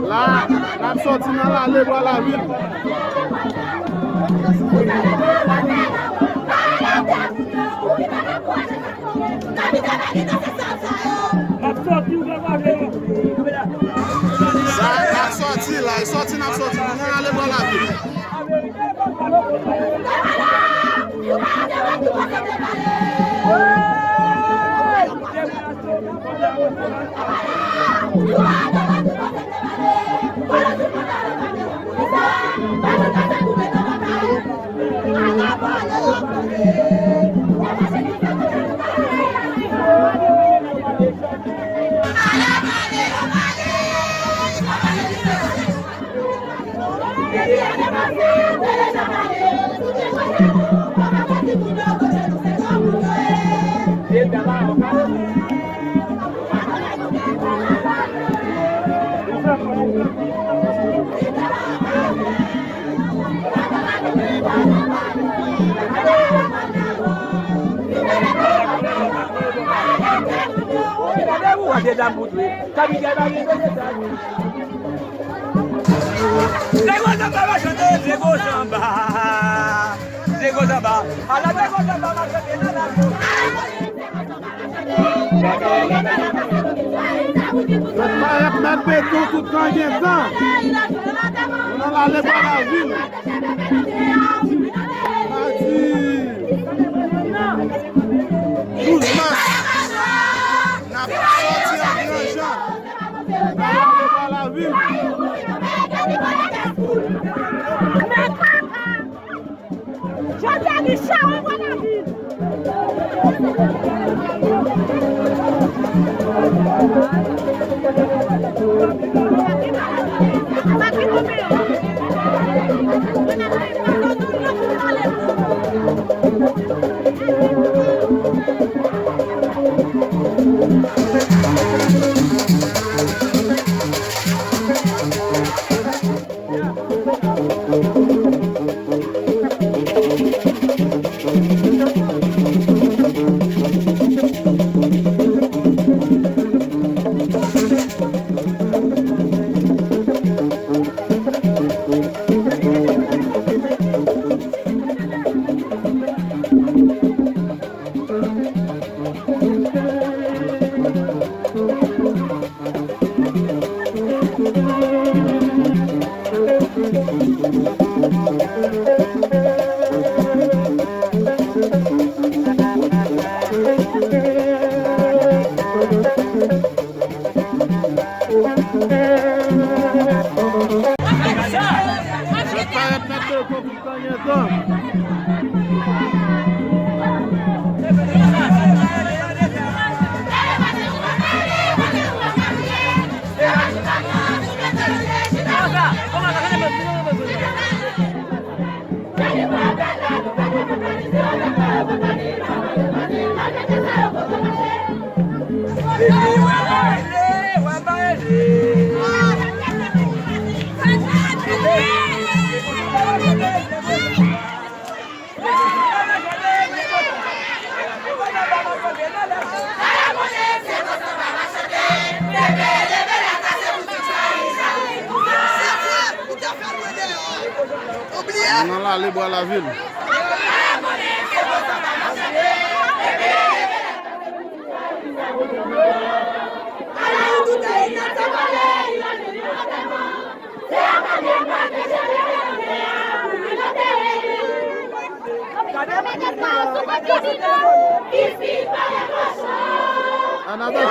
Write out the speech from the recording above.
Là, la sortie dans la libre à la ville. La sortie là, la sortie dans la libre à la ville. Mettre béton tout quand il y a temps. On a l'air par la ville. Mardi 12 mars. On a sorti à Grand-Jean. Par la ville. J'entends du char, on voit la ville. On a l'air par la ville. Another